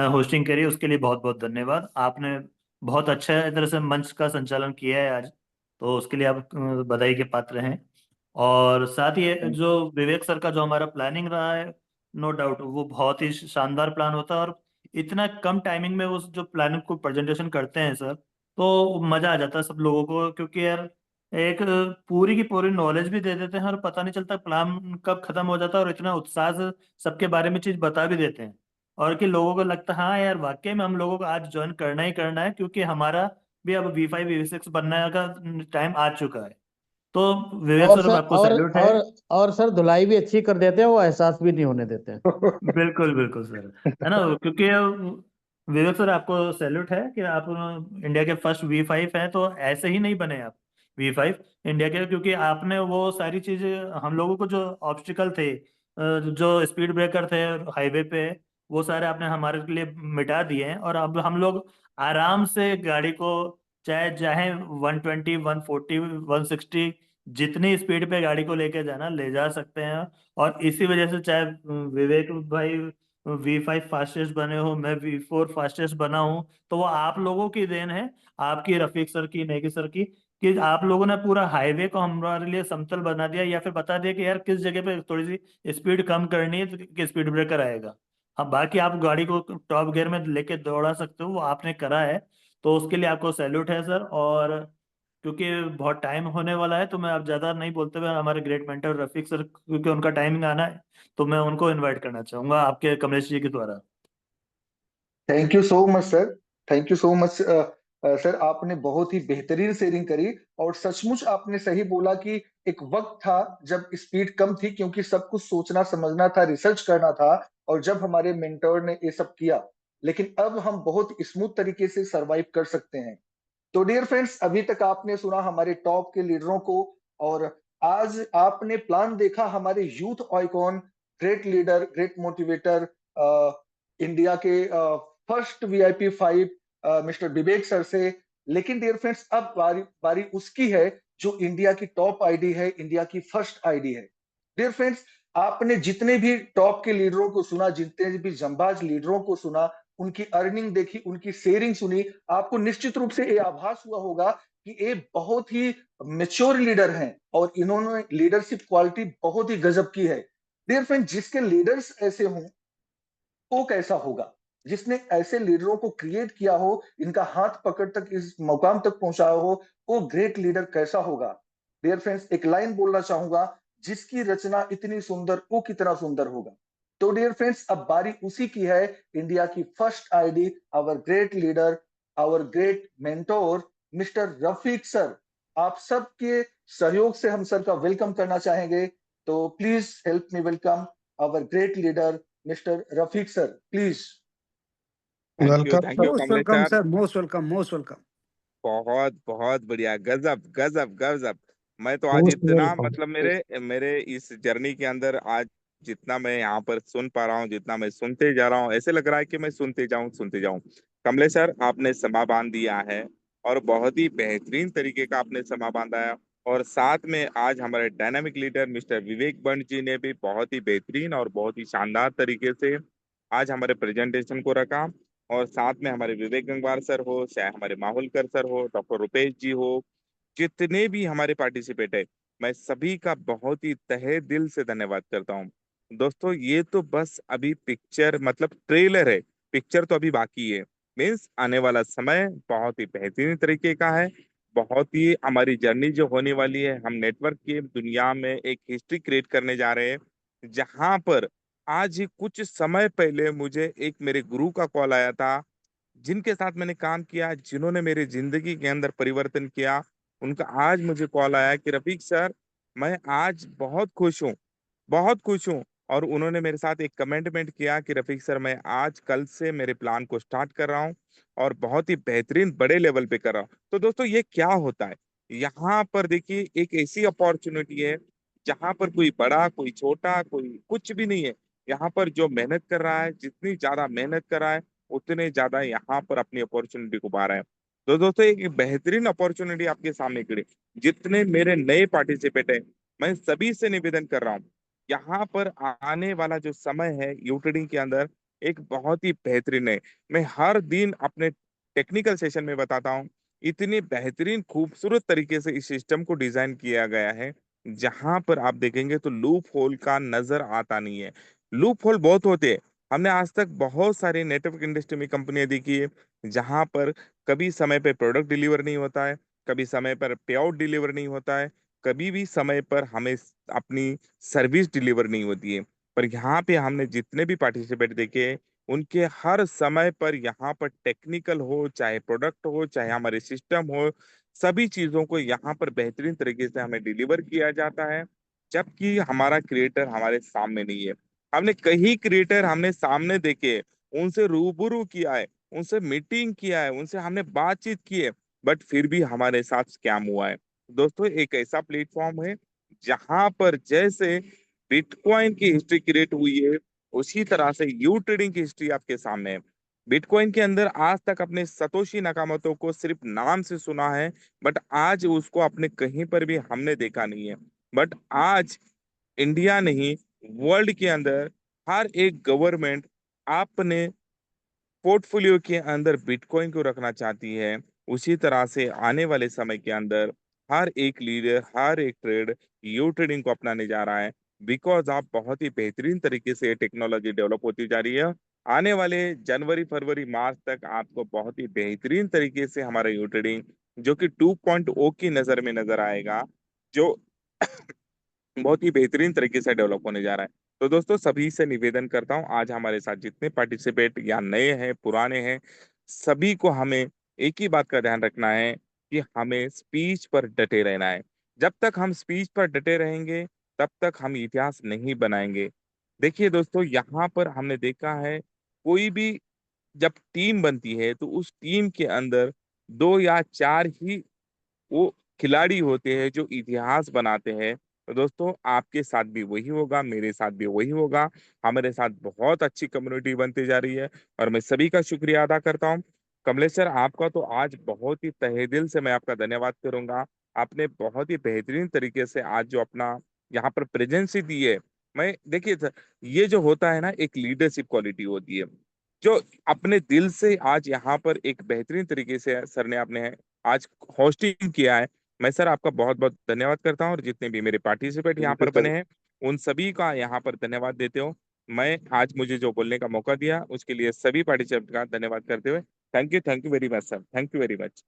होस्टिंग करी, उसके लिए बहुत बहुत धन्यवाद। आपने बहुत अच्छा तरह से मंच का संचालन किया है आज, तो उसके लिए आप बधाई के पात्र हैं। और साथ ही जो विवेक सर का जो हमारा प्लानिंग रहा है, नो डाउट वो बहुत ही शानदार प्लान होता है, और इतना कम टाइमिंग में उस जो प्लानिंग को प्रेजेंटेशन करते हैं सर, तो मजा आ जाता है सब लोगों को, क्योंकि यार एक पूरी की पूरी नॉलेज भी दे देते हैं, और पता नहीं चलता प्लान कब खत्म हो जाता है, और इतना उत्साह से सबके बारे में चीज बता भी देते हैं, और कि लोगों को लगता है हाँ यार वाकई में हम लोगों को आज ज्वाइन करना ही करना है, क्योंकि हमारा भी अब V5 V6 बनने का टाइम आ चुका है। तो विवेक और सर सर आपको सैल्यूट है। और सर धुलाई भी अच्छी कर देते हैं, वो एहसास भी नहीं होने देते हैं। बिल्कुल बिल्कुल सर, है ना, क्योंकि विवेक सर आपको सैल्यूट है कि आप इंडिया के फर्स्ट V5 हैं, तो ऐसे ही नहीं बने आप V5 इंडिया के, क्योंकि आपने वो सारी चीजें हम लोगों को जो ऑब्स्टिकल थे, जो स्पीड ब्रेकर थे हाईवे पे, वो सारे आपने हमारे लिए मिटा दिए हैं, और अब हम लोग आराम से गाड़ी को चाहे चाहे 120 140 160 जितनी स्पीड पे गाड़ी को लेके जाना ले जा सकते हैं। और इसी वजह से चाहे विवेक भाई V5 फास्टेस्ट बने हो, मैं V4 फास्टेस्ट बना हूं, तो वो आप लोगों की देन है, आपकी, रफीक सर की, नेगी सर की, कि आप लोगों ने पूरा हाईवे को हमारे लिए समतल बना दिया, या फिर बता दिया कि यार किस जगह पे थोड़ी सी स्पीड कम करनी है तो कि स्पीड ब्रेकर आएगा। हाँ, बाकी आप गाड़ी को टॉप गियर में लेके दौड़ा सकते हो, वो आपने करा है, तो उसके लिए आपको सैल्यूट है सर। और क्योंकि बहुत टाइम होने वाला है, तो मैं अब ज्यादा नहीं बोलते हुए हमारे ग्रेट मेंटर रफीक सर, क्योंकि उनका टाइमिंग आना है, तो मैं उनको इनवाइट करना चाहूंगा आपके कमलेश जी के द्वारा। Thank you so much sir. Thank you so much sir, आपने बहुत ही बेहतरीन शेयरिंग करी। और सचमुच आपने सही बोला कि एक वक्त था जब स्पीड कम थी, क्योंकि सब कुछ सोचना समझना था, रिसर्च करना था, और जब हमारे मेंटर ने ये सब किया, लेकिन अब हम बहुत स्मूथ तरीके से सरवाइव कर सकते हैं। तो डियर फ्रेंड्स, अभी तक आपने सुना हमारे टॉप के लीडरों को, और आज आपने प्लान देखा हमारे youth icon, great leader, great motivator, India के फर्स्ट VIP5 मिस्टर विवेक सर से। लेकिन डियर फ्रेंड्स, अब बारी बारी उसकी है जो इंडिया की टॉप आईडी है, इंडिया की फर्स्ट आईडी है। डियर फ्रेंड्स, आपने जितने भी टॉप के लीडरों को सुना, जितने भी जंबाज लीडरों को सुना, उनकी अर्निंग देखी, उनकी शेयरिंग सुनी, आपको निश्चित रूप से ये आभास हुआ होगा कि ये बहुत ही मेच्योर लीडर हैं, और इन्होंने लीडरशिप क्वालिटी बहुत ही गजब की है। डियर फ्रेंड, जिसके लीडर्स ऐसे हों, वो कैसा होगा? जिसने ऐसे लीडरों को क्रिएट किया हो, इनका हाथ पकड़ तक इस मुकाम तक पहुंचाया हो, वो ग्रेट लीडर कैसा होगा? डियर फ्रेंड्स, एक लाइन बोलना चाहूंगा, जिसकी रचना इतनी सुंदर, वो कितना सुंदर होगा। तो डियर फ्रेंड्स, अब बारी उसी की है, इंडिया की first ID, our great leader, our great mentor, mister Rafiq sir. आप सबके सहयोग से हम सर का वेलकम करना चाहेंगे। तो please help me welcome our great leader mister Rafiq sir, please. Welcome thank sir. You most Kamlesh welcome sir. Sir, most welcome, most welcome. बहुत बहुत बढ़िया, गजब गजब गजब। मैं तो आज मोस्ट इतना वेलकम। मतलब मेरे मेरे इस जर्नी के अंदर आज जितना मैं यहाँ पर सुन पा रहा हूँ, जितना मैं सुनते जा रहा हूँ, ऐसे लग रहा है कि मैं सुनते जाऊं। कमलेश सर, आपने समा बांध दिया है, और बहुत ही बेहतरीन तरीके का आपने समा बांधा है। और साथ में आज हमारे डायनामिक लीडर मिस्टर विवेक बंड जी ने भी बहुत ही बेहतरीन और बहुत ही शानदार तरीके से आज हमारे प्रेजेंटेशन को रखा। और साथ में हमारे विवेक गंगवार सर हो, चाहे हमारे माहुलकर सर हो, डॉक्टर रुपेश जी हो, जितने भी हमारे पार्टिसिपेट है, मैं सभी का बहुत ही तहे दिल से धन्यवाद करता हूँ। दोस्तों, ये तो बस अभी पिक्चर मतलब ट्रेलर है, पिक्चर तो अभी बाकी है। मीन्स आने वाला समय बहुत ही बेहतरीन तरीके का है। बहुत ही हमारी जर्नी जो होने वाली है, हम नेटवर्क की दुनिया में एक हिस्ट्री क्रिएट करने जा रहे हैं, जहां पर आज ही कुछ समय पहले मुझे एक मेरे गुरु का कॉल आया था, जिनके साथ मैंने काम किया, जिन्होंने मेरी जिंदगी के अंदर परिवर्तन किया। उनका आज मुझे कॉल आया कि रफीक सर, मैं आज बहुत खुश हूँ, बहुत खुश हूँ। और उन्होंने मेरे साथ एक कमेंटमेंट किया कि रफीक सर, मैं आज कल से मेरे प्लान को स्टार्ट कर रहा हूँ, और बहुत ही बेहतरीन बड़े लेवल पे कर रहा हूँ। तो दोस्तों, ये क्या होता है? यहाँ पर देखिए, एक ऐसी अपॉर्चुनिटी है जहां पर कोई बड़ा, कोई छोटा, कोई कुछ भी नहीं है। यहाँ पर जो मेहनत कर रहा है, जितनी ज्यादा मेहनत कर रहा है, उतने ज्यादा यहाँ पर अपनी अपॉर्चुनिटी को पा रहा है। तो दोस्तों, एक बेहतरीन अपॉर्चुनिटी आपके सामने खड़ी। जितने मेरे नए पार्टिसिपेट है, मैं सभी से निवेदन कर रहा हूँ, यहाँ पर आने वाला जो समय है यूटीडी के अंदर, एक बहुत ही बेहतरीन है। मैं हर दिन अपने टेक्निकल सेशन में बताता हूँ, इतनी बेहतरीन खूबसूरत तरीके से इस सिस्टम को डिजाइन किया गया है, जहां पर आप देखेंगे तो लूप होल का नजर आता नहीं है। लूप होल बहुत होते हैं, हमने आज तक बहुत सारी नेटवर्क इंडस्ट्री में कंपनियां देखी है, जहां पर कभी समय पे प्रोडक्ट डिलीवर नहीं होता है, कभी समय पर पे आउट डिलीवर नहीं होता है, कभी भी समय पर हमें अपनी सर्विस डिलीवर नहीं होती है। पर यहाँ पे हमने जितने भी पार्टिसिपेट देखे, उनके हर समय पर यहाँ पर टेक्निकल हो, चाहे प्रोडक्ट हो, चाहे हमारे सिस्टम हो, सभी चीजों को यहाँ पर बेहतरीन तरीके से हमें डिलीवर किया जाता है, जबकि हमारा क्रिएटर हमारे सामने नहीं है। हमने कई क्रिएटर हमने सामने देखे, उनसे रूबरू किया है, उनसे मीटिंग किया है, उनसे हमने बातचीत की है, बट फिर भी हमारे साथ स्कैम हुआ है। दोस्तों, एक ऐसा प्लेटफॉर्म है जहां पर जैसे बिटकॉइन की हिस्ट्री क्रिएट हुई है, उसी तरह से यू ट्रेडिंग की हिस्ट्री आपके सामने है। बिटकॉइन के अंदर आज तक अपने सतोशी नाकामोतो को सिर्फ नाम से सुना है, बट आज उसको अपने कहीं पर भी हमने देखा नहीं है। बट आज इंडिया नहीं, वर्ल्ड के अंदर हर एक गवर्नमेंट अपने पोर्टफोलियो के अंदर बिटकॉइन को रखना चाहती है। उसी तरह से आने वाले समय के अंदर हर एक लीडर, हर एक ट्रेड यू ट्रेडिंग को अपनाने जा रहा है, बिकॉज आप बहुत ही बेहतरीन तरीके से टेक्नोलॉजी डेवलप होती जा रही है। आने वाले जनवरी, फरवरी, मार्च तक आपको बहुत ही बेहतरीन तरीके से हमारा यू ट्रेडिंग जो कि 2.0 की नजर में नजर आएगा, जो बहुत ही बेहतरीन तरीके से डेवलप होने जा रहा है। तो दोस्तों, सभी से निवेदन करता हूँ, आज हमारे साथ जितने पार्टिसिपेट या नए हैं, पुराने हैं, सभी को हमें एक ही बात का ध्यान रखना है कि हमें स्पीच पर डटे रहना है। जब तक हम स्पीच पर डटे रहेंगे, तब तक हम इतिहास नहीं बनाएंगे। देखिए दोस्तों, यहाँ पर हमने देखा है, कोई भी जब टीम बनती है तो उस टीम के अंदर 2 या 4 ही वो खिलाड़ी होते हैं जो इतिहास बनाते हैं। तो दोस्तों, आपके साथ भी वही होगा, मेरे साथ भी वही होगा। हमारे साथ बहुत अच्छी कम्युनिटी बनती जा रही है और मैं सभी का शुक्रिया अदा करता हूँ। कमलेश सर, आपका तो आज बहुत ही तहे दिल से मैं आपका धन्यवाद करूंगा। आपने बहुत ही बेहतरीन तरीके से आज जो अपना यहाँ पर प्रेजेंसी दी है, मैं देखिए सर, ये जो होता है ना, एक लीडरशिप क्वालिटी होती है, जो अपने दिल से आज यहाँ पर एक बेहतरीन तरीके से सर ने आपने आज होस्टिंग किया है। मैं सर आपका बहुत बहुत धन्यवाद करता हूँ, और जितने भी मेरे पार्टिसिपेट यहाँ पर बने हैं, उन सभी का यहाँ पर धन्यवाद देते हो। मैं आज मुझे जो बोलने का मौका दिया, उसके लिए सभी पार्टिसिपेट का धन्यवाद करते हुए thank you very much sir, thank you very much.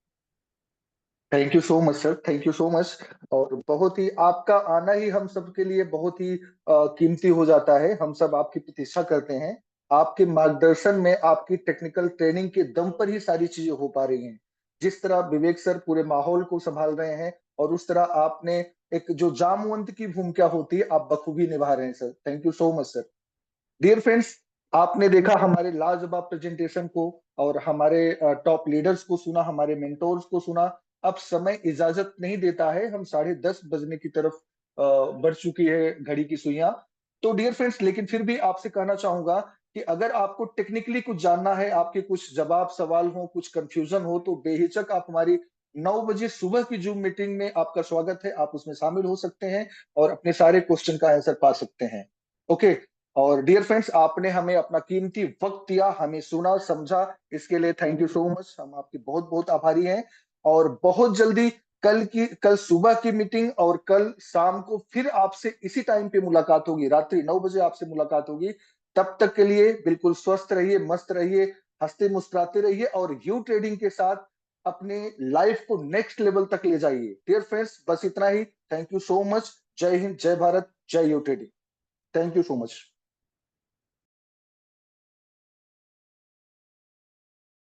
Thank you so much sir, thank you so much. और बहुत ही आपका आना ही हम सबके लिए बहुत ही कीमती हो जाता है। हम सब आपकी प्रतीक्षा करते हैं। आपके मार्गदर्शन में, आपकी टेक्निकल ट्रेनिंग के दम पर ही सारी चीजें हो पा रही हैं। जिस तरह विवेक सर पूरे माहौल को संभाल रहे हैं, और उस तरह आपने एक जो जामवंत की भूमिका होती है, आप बखूबी निभा रहे हैं sir. Thank you so much sir. Dear friends, आपने देखा हमारे लाजवाब प्रेजेंटेशन को, और हमारे टॉप लीडर्स को सुना, हमारे मेंटोर्स को सुना। अब समय इजाजत नहीं देता है, हम 10:30 बजने की तरफ बढ़ चुकी है घड़ी की सुइयां। तो डियर फ्रेंड्स, लेकिन फिर भी आपसे कहना चाहूंगा कि अगर आपको टेक्निकली कुछ जानना है, आपके कुछ जवाब सवाल हो, कुछ कंफ्यूजन हो, तो बेहिचक आप हमारी 9 बजे सुबह की जूम मीटिंग में आपका स्वागत है। आप उसमें शामिल हो सकते हैं और अपने सारे क्वेश्चन का आंसर पा सकते हैं। ओके। और डियर फ्रेंड्स, आपने हमें अपना कीमती वक्त दिया, हमें सुना, समझा, इसके लिए थैंक यू सो मच। हम आपके बहुत बहुत आभारी हैं। और बहुत जल्दी कल सुबह की मीटिंग और कल शाम को फिर आपसे इसी टाइम पे मुलाकात होगी, रात्रि 9 बजे आपसे मुलाकात होगी। तब तक के लिए बिल्कुल स्वस्थ रहिए, मस्त रहिए, हंसते मुस्कुराते रहिए, और यू ट्रेडिंग के साथ अपने लाइफ को नेक्स्ट लेवल तक ले जाइए। डियर फ्रेंड्स, बस इतना ही। Thank you so much. जय हिंद, जय भारत, जय U trading. Thank you so much.